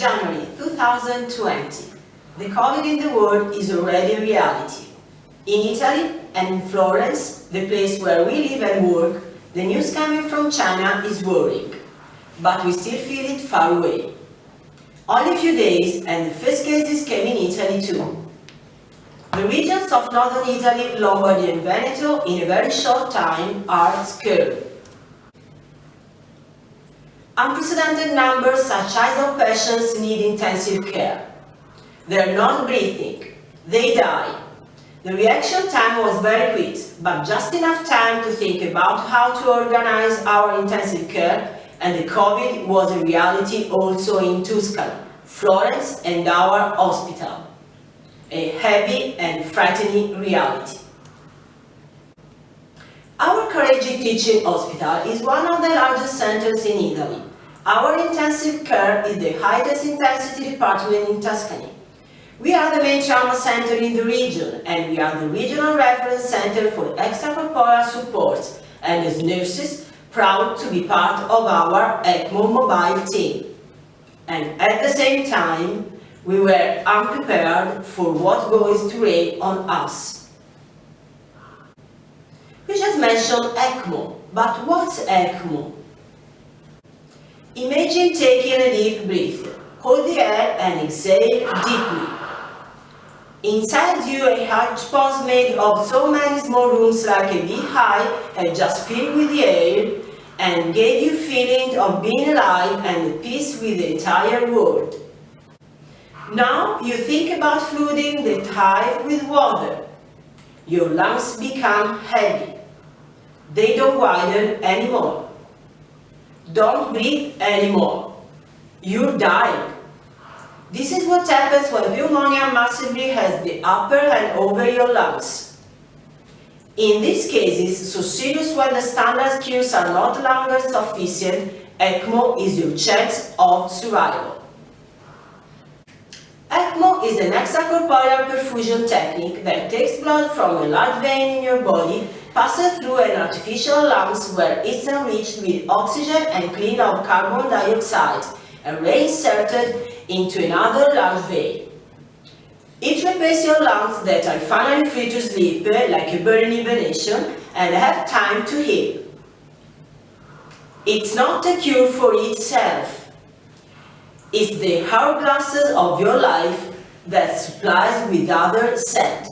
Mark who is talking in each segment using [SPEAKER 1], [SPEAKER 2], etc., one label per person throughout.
[SPEAKER 1] January 2020. The COVID in the world is already a reality. In Italy and in Florence, the place where we live and work, the news coming from China is worrying, but we still feel it far away. Only a few days and the first cases came in Italy too. The regions of northern Italy, Lombardy and Veneto, in a very short time, are scared. Unprecedented numbers such as of patients need intensive care. They are not breathing, they die. The reaction time was very quick, but just enough time to think about how to organize our intensive care, and the COVID was a reality also in Tuscany, Florence and our hospital. A heavy and frightening reality. Our Careggi teaching hospital is one of the largest centers in Italy. Our intensive care is the highest intensity department in Tuscany. We are the main trauma center in the region, and we are the regional reference center for extracorporeal support, and as nurses, proud to be part of our ECMO mobile team. And at the same time, we were unprepared for what goes to rain on us. We just mentioned ECMO, but what's ECMO? Imagine taking a deep breath. Hold the air and exhale deeply. Inside you, a heart pump made of so many small rooms like a beehive had just filled with the air and gave you feeling of being alive and at peace with the entire world. Now you think about flooding the hive with water. Your lungs become heavy. They don't widen anymore. Don't breathe anymore. You're dying. This is what happens when pneumonia massively has the upper hand over your lungs. In these cases, so serious when the standard cures are not longer sufficient, ECMO is your chance of survival. ECMO is an extracorporeal perfusion technique that takes blood from a large vein in your body, passes through an artificial lungs where it's enriched with oxygen and clean of carbon dioxide, and reinserted into another large vein. It repairs your lungs that are finally free to sleep like a bird in hibernation and have time to heal. It's not a cure for itself. It's the hourglasses of your life that supplies with other scent.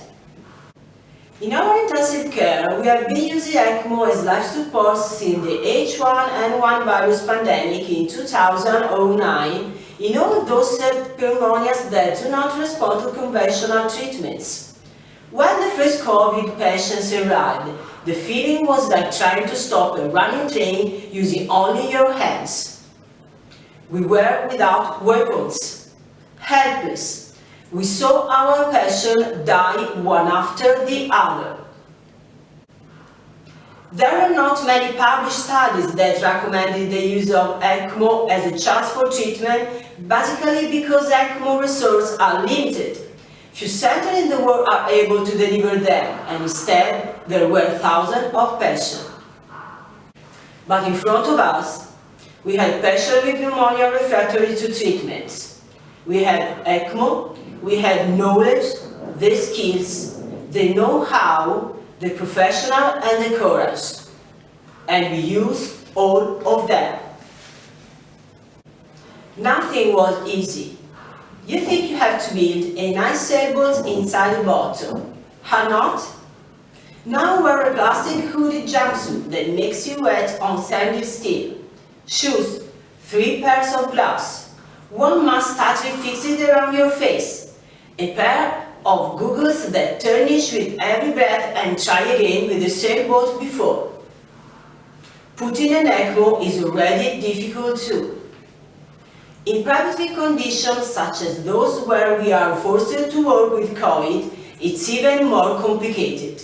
[SPEAKER 1] In our intensive care, we have been using ECMO as life support since the H1N1 virus pandemic in 2009 in all those pneumonias that do not respond to conventional treatments. When the first COVID patients arrived, the feeling was like trying to stop a running train using only your hands. We were without weapons, helpless. We saw our patients die one after the other. There are not many published studies that recommended the use of ECMO as a chance for treatment, basically because ECMO resources are limited. Few centers in the world are able to deliver them, and instead there were thousands of patients. But in front of us, we had patients with pneumonia refractory to treatments. We had ECMO, we had knowledge, the skills, the know-how, the professional and the courage. And we used all of them. Nothing was easy. You think you have to build a nice sailboat inside a bottle. How not? Now wear a plastic hooded jumpsuit that makes you wet on sandy steel. Shoes, 3 pairs of gloves. One must tightly fix it around your face. A pair of goggles that tarnish with every breath and try again with the same boat before. Putting an ECMO is already difficult too. In private conditions such as those where we are forced to work with COVID, it's even more complicated.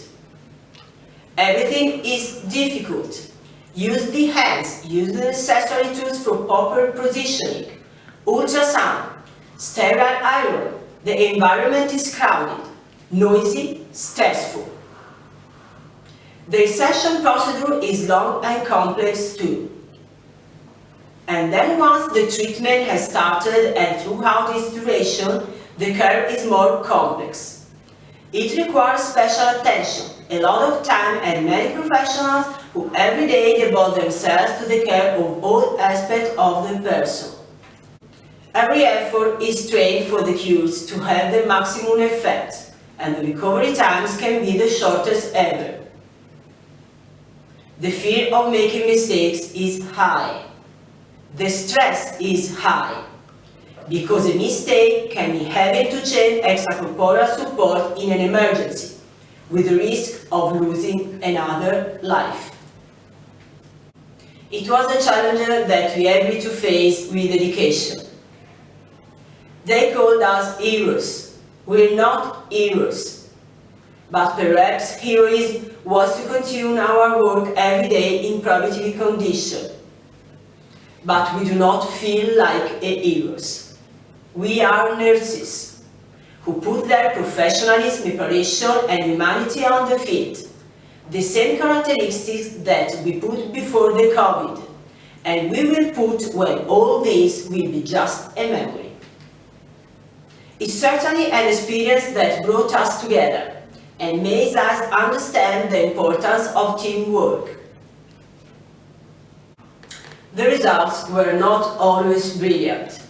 [SPEAKER 1] Everything is difficult. Use the hands, use the necessary tools for proper positioning. Ultrasound, sterile iron. The environment is crowded, noisy, stressful. The resection procedure is long and complex too. And then once the treatment has started and throughout its duration, the care is more complex. It requires special attention, a lot of time, and many professionals who every day devote themselves to the care of all aspects of the person. Every effort is trained for the cures to have the maximum effect, and the recovery times can be the shortest ever. The fear of making mistakes is high. The stress is high, because a mistake can be having to change extracorporeal support in an emergency, with the risk of losing another life. It was a challenge that we agreed to face with dedication. They called us heroes. We're not heroes. But perhaps heroism was to continue our work every day in prohibitive condition. But we do not feel like heroes. We are nurses who put their professionalism, preparation and humanity on the field. The same characteristics that we put before the COVID, and we will put when all this will be just a memory. It's certainly an experience that brought us together and made us understand the importance of teamwork. The results were not always brilliant.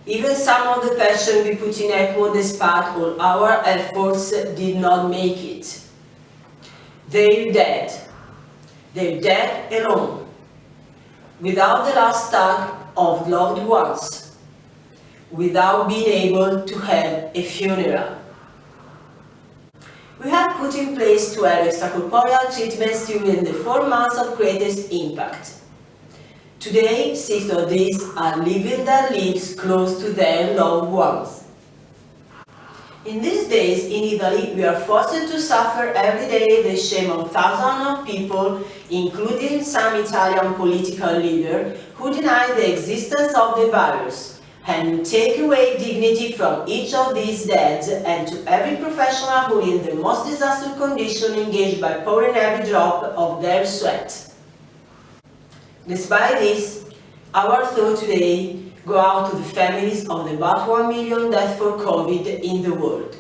[SPEAKER 1] Even some of the passion we put in ECMO despite all our efforts did not make it. They're dead. They're dead alone, without the last tug of loved ones, without being able to have a funeral. We have put in place 12 extracorporeal treatments during the 4 months of greatest impact. Today, 6 of these are living their lives close to their loved ones. In these days in Italy, we are forced to suffer every day the shame of thousands of people, including some Italian political leaders, who deny the existence of the virus, and who take away dignity from each of these dead and to every professional who in the most disastrous condition engaged by pouring every drop of their sweat. Despite this, our thoughts today go out to the families of the about 1 million deaths for COVID in the world.